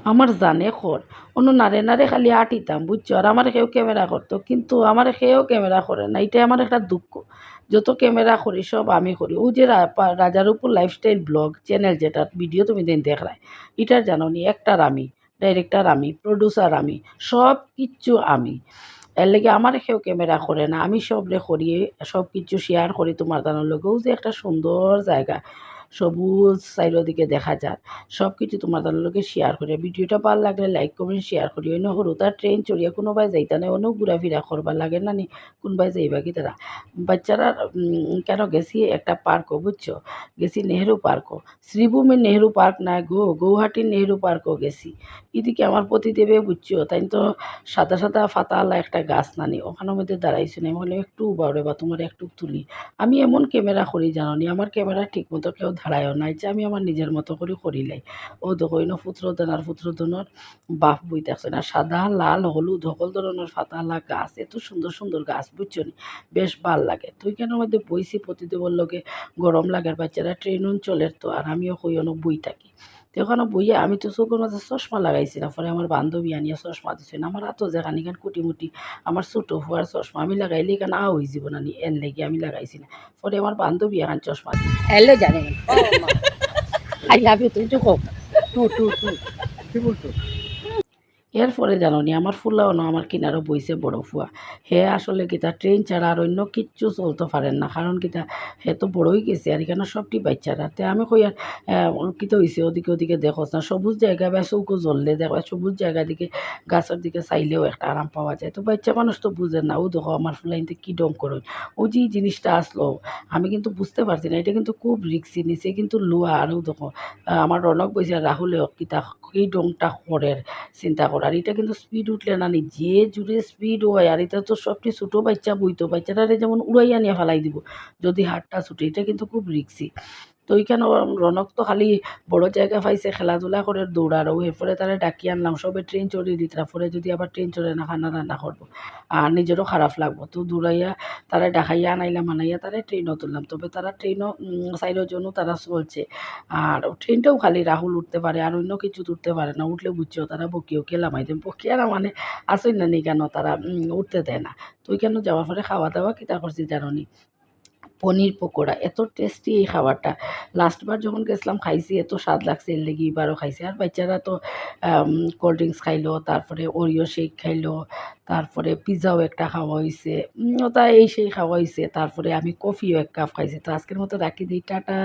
আমার জানে খর অন্য নারে নারে খালি আটিতাম বুঝছো, আর আমার কেউ ক্যামেরা করতো, কিন্তু আমার কেউ ক্যামেরা করে না, এটা আমার একটা দুঃখ। যত ক্যামেরা করি সব আমি করি। ও যে রাজার উপর লাইফস্টাইল ব্লগ চ্যানেল, যেটা ভিডিও তুমি দিন দেখলাই, এটার জানো নি একটার আমি, ডাইরেক্টর আমি, প্রডিউসার আমি, সব কিচ্ছু আমি। এর লেগে আমার কেউ ক্যামেরা করে না, আমি সবরে করি, সব কিছু শেয়ার করি তোমার জানার লগেও যে একটা সুন্দর জায়গা, সবুজ চারিদিকে দেখা যায়, সব কিছু তোমার তার লগে শেয়ার করি। ভিডিওটা ভালো লাগলে লাইক কমেন্ট শেয়ার করি। অন্য সরু তার ট্রেন চড়িয়া কোনোবাই যাইতা নাই, অন্য ঘুরাফিরা করবার লাগে না নি, কোনোবাই যাইবা কি তারা বাচ্চারা। কেন গেছি একটা পার্কও বুঝছো, গেছি নেহেরু পার্কও, শ্রীভূমির নেহেরু পার্ক না গো, গৌহাটির নেহেরু পার্কও গেছি। এদিকে আমার প্রতিদেবে বুঝছো, তাই তো সাদা সাদা ফাতাওয়ালা একটা গাছ নানি, ওখানের মধ্যে দাঁড়াইছি না, বলে একটু বাউরে বা তোমার একটু তুলি। আমি এমন ক্যামেরা করি জানো নি, আমার ক্যামেরা ঠিক মতো কেউ ধারায়ও নাই, যে আমি আমার নিজের মতো করে করিলাই। ও দেখো ইনো পুত্রদানার পুত্রদনের বাপ বই দেখছে না, সাদা লাল হলুদ সকল ধরনের ফাতাওয়ালা গাছ, এত সুন্দর সুন্দর গাছ বুঝছো নি, বেশ ভাল লাগে। তুই কেন মধ্যে বইছি প্রতিদেবর লগে, গরম লাগার বাচ্চারা ট্রেন চলের তো, আর আমিও কই অনেক বই থাকি। তো ওখানে বইয়া আমি তো চোখের মাঝে চশমা লাগাইছি না, পরে আমার বান্ধবী আনিয়া চশমা দিছে না, আমার হাতও যেখানে এখান কুটিমুটি আমার ছোটো ফুয়ার চশমা, আমি লাগাইলে এখানে হয়ে যাব না নি, এর লেগে আমি লাগাইছি না। পরে আমার বান্ধবী এখন চশমা দিছে। হ্যালো জানেন, আই লাভ ইউ, তুই চুপ। টু টু টু কি বলতো। এরপরে জানো নি আমার ফুলাও না, আমার কিনারও বইছে বড় ফুয়া। হে আসলে কিতা ট্রেন ছাড়া আর অন্য কিচ্ছু চলতে পারেন না, কারণ কিতা হে তো বড়ই গেছে, আর এখানে সবটি বাচ্চারা। তে আমি কই আর কিতা হয়েছে, ওদিকে ওদিকে দেখোস না, সবুজ জায়গা বা চৌকো জ্বললে দেখো, সবুজ জায়গা দিকে গাছের দিকে চাইলেও একটা আরাম পাওয়া যায়। তো বাচ্চা মানুষ তো বুঝে না, ও দেখো আমার ফুলাইনতে কী ডম করো, ও যে জিনিসটা আসলো আমি কিন্তু বুঝতে পারছি না, এটা কিন্তু খুব রিক্সি, নিচে কিন্তু লোয়া। আরও দেখো আমার রনক বইছে রাহুলেও কিতা এই ডংটা করে চিন্তা কর। আর এটা কিন্তু স্পিড উঠলে না নি, যে জুড়ে স্পিড হয়, আর এটা তো সবটি ছোটো বাচ্চা বইতো, বাচ্চাটারে যেমন উড়াইয়া নিয়ে ফেলাই দিব যদি হাতটা ছুটে, এটা কিন্তু খুব রিক্সি। তো ওইখানে রনক তো খালি বড় জায়গা পাইছে খেলাধুলা করে দৌড়ারও, এরপরে তারা ডাকিয়ে আনলাম, সবে ট্রেন চড়িয়ে দিত, তারপরে যদি আবার ট্রেন চড়ে না খানা রান্না করবো আর নিজেরও খারাপ লাগবো, তো দৌড়াইয়া তারা ডাকাইয়া আনাইলাম, আনাইয়া তারা ট্রেনও তুললাম। তবে তারা ট্রেনও সাইডের জন্য তারা চলছে, আর ট্রেনটাও খালি রাহুল উঠতে পারে, আর অন্য কিছু উঠতে পারে না, উঠলে বুঝছো তারা বকিও খেলামাই দেন, বকিয়া না মানে আসই না নি কেন তারা উঠতে দেয় না। তো ওইখানে যাওয়ার পরে খাওয়া দাওয়া কিতা করছি জানো নি, পনির পকোড়া, এত টেস্টি এই খাবারটা। লাস্টবার যখন গেছিলাম খাইছি, এত স্বাদ লাগছে, এর লেগে এবারও খাইছি। আর বাচ্চারা তো কোল্ড ড্রিঙ্কস খাইলো, তারপরে ওরিও শেক খাইলো, তারপরে পিৎজাও একটা খাওয়া হয়েছে, ওটা এই সেই খাওয়া হয়েছে, তারপরে আমি কফিও এক কাপ খাইছি। তো আজকের মতো রাখি দিই, টাটা।